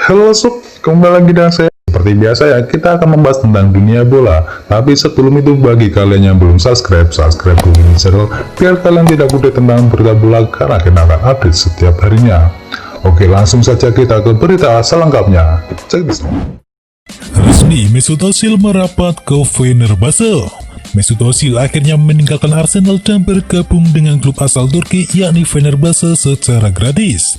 Halo sob, kembali lagi dengan saya. Seperti biasa ya, kita akan membahas tentang dunia bola. Tapi sebelum itu, bagi kalian yang belum subscribe dulu ini channel, biar kalian tidak update tentang berita bola karena kita akan update setiap harinya. Oke, langsung saja kita ke berita selengkapnya. Cek this. Resmi Mesut Ozil merapat ke Fenerbahce. Mesut Ozil akhirnya meninggalkan Arsenal dan bergabung dengan klub asal Turki yakni Fenerbahce secara gratis.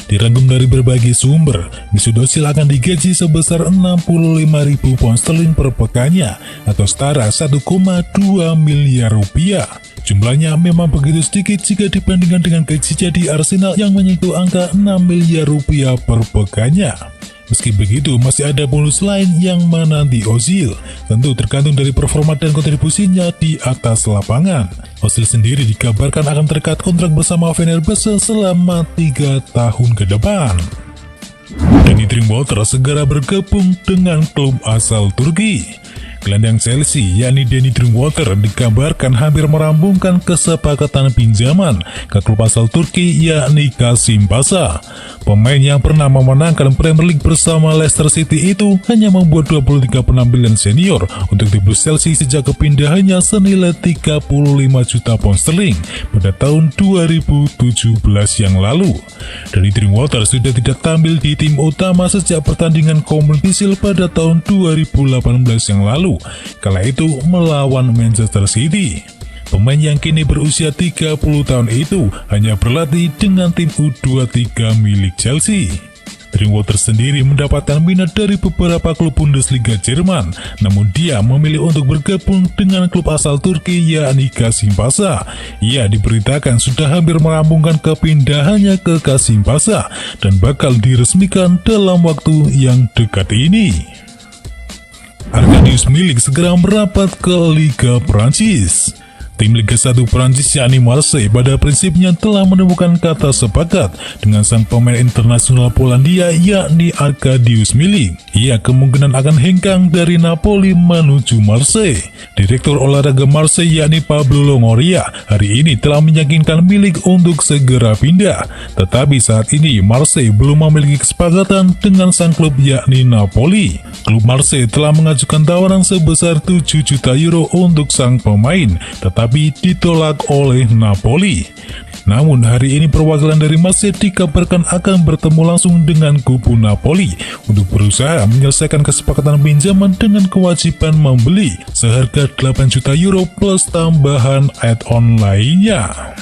Dirangkum dari berbagai sumber, Mesut Ozil akan digaji sebesar 65.000 pound sterling per pekannya atau setara 1,2 miliar rupiah. Jumlahnya memang begitu sedikit jika dibandingkan dengan gajinya di Arsenal yang menyentuh angka 6 miliar rupiah per pekannya. Meski begitu, masih ada bonus lain yang menanti Ozil, tentu tergantung dari performa dan kontribusinya di atas lapangan. Ozil sendiri dikabarkan akan terikat kontrak bersama Fenerbahce selama 3 tahun ke depan. Danny Drinkwater segera bergabung dengan klub asal Turki. Gelandang Chelsea yakni Danny Drinkwater dikabarkan hampir merampungkan kesepakatan pinjaman ke klub asal Turki yakni Kasimpasa. Pemain yang pernah memenangkan Premier League bersama Leicester City itu hanya membuat 23 penampilan senior untuk di Blues Chelsea sejak kepindahannya senilai 35 juta pound sterling pada tahun 2017 yang lalu. Danny Drinkwater sudah tidak tampil di tim utama sejak pertandingan Community Shield pada tahun 2018 yang lalu, kala itu melawan Manchester City. Pemain yang kini berusia 30 tahun itu hanya berlatih dengan tim U23 milik Chelsea. Drinkwater sendiri mendapatkan minat dari beberapa klub Bundesliga Jerman, namun dia memilih untuk bergabung dengan klub asal Turki yakni Kasimpasa. Ia diberitakan sudah hampir merampungkan kepindahannya ke Kasimpasa dan bakal diresmikan dalam waktu yang dekat ini. Arcadius Milik segera merapat ke Liga Prancis. Tim Liga 1 Prancis yakni Marseille pada prinsipnya telah menemukan kata sepakat dengan sang pemain internasional Polandia yakni Arcadius Milik. Ia kemungkinan akan hengkang dari Napoli menuju Marseille. Direktur olahraga Marseille yakni Pablo Longoria hari ini telah meyakinkan Milik untuk segera pindah. Tetapi saat ini Marseille belum memiliki kesepakatan dengan sang klub yakni Napoli. Klub Marseille telah mengajukan tawaran sebesar 7 juta euro untuk sang pemain, tetapi ditolak oleh Napoli. Namun hari ini perwakilan dari Marseille dikabarkan akan bertemu langsung dengan kubu Napoli untuk berusaha menyelesaikan kesepakatan pinjaman dengan kewajiban membeli seharga 8 juta euro plus tambahan add-on lainnya.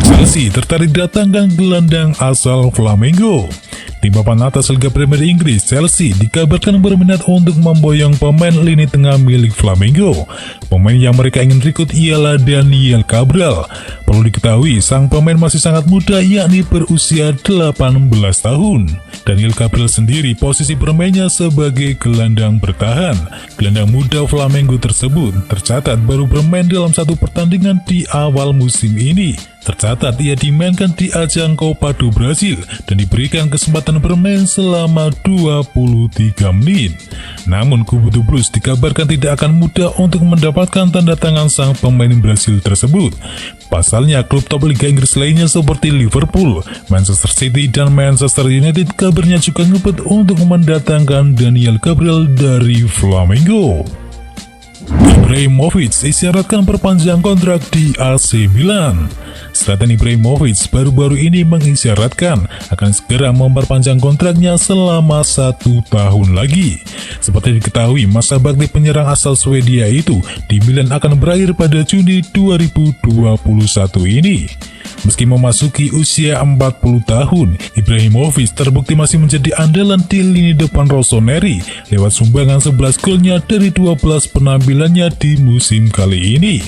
Chelsea tertarik datangkan gelandang asal Flamengo. Tim papan atas Liga Premier Inggris, Chelsea, dikabarkan berminat untuk memboyong pemain lini tengah milik Flamengo. Pemain yang mereka ingin rekrut ialah Daniel Cabral. Perlu diketahui, sang pemain masih sangat muda yakni berusia 18 tahun. Daniel Cabral sendiri posisi bermainnya sebagai gelandang bertahan. Gelandang muda Flamengo tersebut tercatat baru bermain dalam satu pertandingan di awal musim ini. Tercatat ia dimainkan di ajang Copa do Brasil dan diberikan kesempatan bermain selama 23 menit. Namun kubu Blues dikabarkan tidak akan mudah untuk mendapatkan tanda tangan sang pemain Brasil tersebut. Pasalnya klub top Liga Inggris lainnya seperti Liverpool, Manchester City, dan Manchester United kabarnya juga ngebet untuk mendatangkan Daniel Cabral dari Flamengo. Ibrahimovic isyaratkan perpanjang kontrak di AC Milan. Zlatan Ibrahimovic baru-baru ini mengisyaratkan akan segera memperpanjang kontraknya selama 1 tahun lagi. Seperti diketahui, masa bakti penyerang asal Swedia itu di Milan akan berakhir pada Juni 2021 ini. Meski memasuki usia 40 tahun, Ibrahimovic terbukti masih menjadi andalan di lini depan Rossoneri lewat sumbangan 11 golnya dari 12 penampilannya di musim kali ini.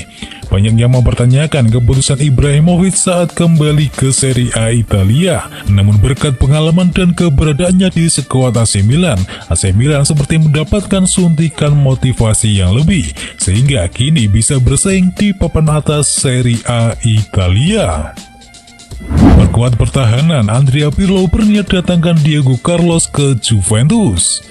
Banyak yang mempertanyakan keputusan Ibrahimovic saat kembali ke Serie A Italia. Namun berkat pengalaman dan keberadaannya di skuad AC Milan seperti mendapatkan suntikan motivasi yang lebih, sehingga kini bisa bersaing di papan atas Serie A Italia. Perkuat pertahanan, Andrea Pirlo berniat datangkan Diego Carlos ke Juventus.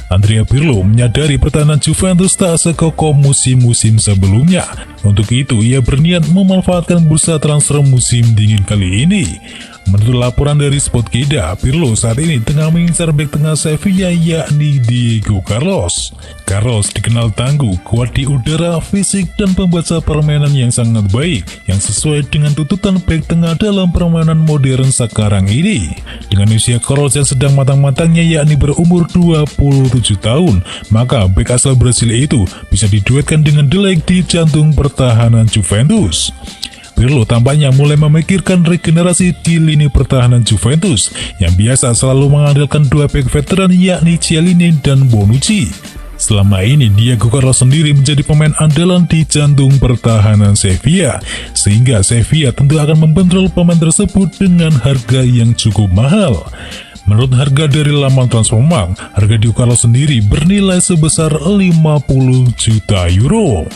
Andrea Pirlo menyadari pertahanan Juventus tak sekokoh musim-musim sebelumnya. Untuk itu, ia berniat memanfaatkan bursa transfer musim dingin kali ini. Menurut laporan dari Sportkeeda, Pirlo saat ini tengah mengincar bek tengah Sevilla yakni Diego Carlos. Carlos dikenal tangguh, kuat di udara, fisik, dan pembaca permainan yang sangat baik, yang sesuai dengan tuntutan bek tengah dalam permainan modern sekarang ini. Dengan usia Carlos yang sedang matang-matangnya yakni berumur 27 tahun, maka bek asal Brasil itu bisa diduetkan dengan De Ligt di jantung pertahanan Juventus. Pirlo tampaknya mulai memikirkan regenerasi di lini pertahanan Juventus yang biasa selalu mengandalkan dua bek veteran yakni Chiellini dan Bonucci. Selama ini Diego Carlos sendiri menjadi pemain andalan di jantung pertahanan Sevilla, sehingga Sevilla tentu akan membandrol pemain tersebut dengan harga yang cukup mahal. Menurut harga dari laman Transfermarkt, harga Diego Carlos sendiri bernilai sebesar 50 juta euro.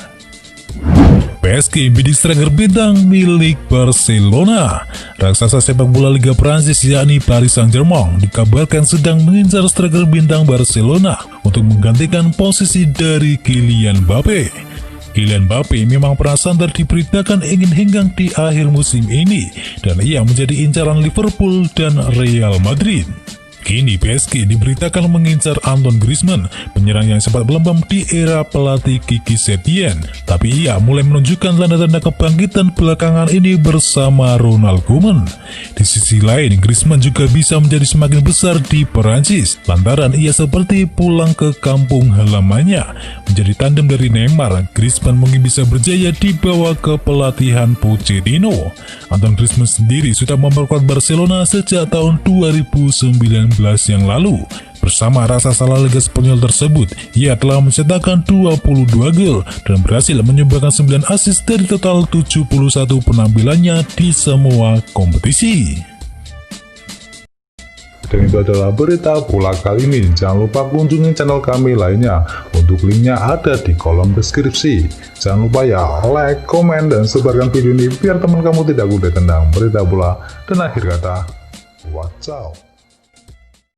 PSG bidik striker bintang milik Barcelona. Raksasa sepak bola Liga Prancis yakni Paris Saint-Germain dikabarkan sedang mengincar striker bintang Barcelona untuk menggantikan posisi dari Kylian Mbappe. Kylian Mbappe memang pernah santer diberitakan ingin hengkang di akhir musim ini dan ia menjadi incaran Liverpool dan Real Madrid. Kini PSG diberitakan mengincar Antoine Griezmann, penyerang yang sempat melambam di era pelatih Quique Setien. Tapi ia mulai menunjukkan tanda-tanda kebangkitan belakangan ini bersama Ronald Koeman. Di sisi lain, Griezmann juga bisa menjadi semakin besar di Perancis, lantaran ia seperti pulang ke kampung halamannya. Menjadi tandem dari Neymar, Griezmann mungkin bisa berjaya dibawa ke pelatihan Pochettino. Antoine Griezmann sendiri sudah memperkuat Barcelona sejak tahun 2019 yang lalu. Bersama raksasa La Liga Spanyol tersebut, ia telah mencetakkan 22 gol dan berhasil menyumbangkan 9 assist dari total 71 penampilannya di semua kompetisi. Dan itu adalah berita bola kali ini. Jangan lupa kunjungi channel kami lainnya. Untuk linknya ada di kolom deskripsi. Jangan lupa ya, like, komen, dan sebarkan video ini biar teman kamu tidak mudah tentang berita bola. Dan akhir kata, watch out.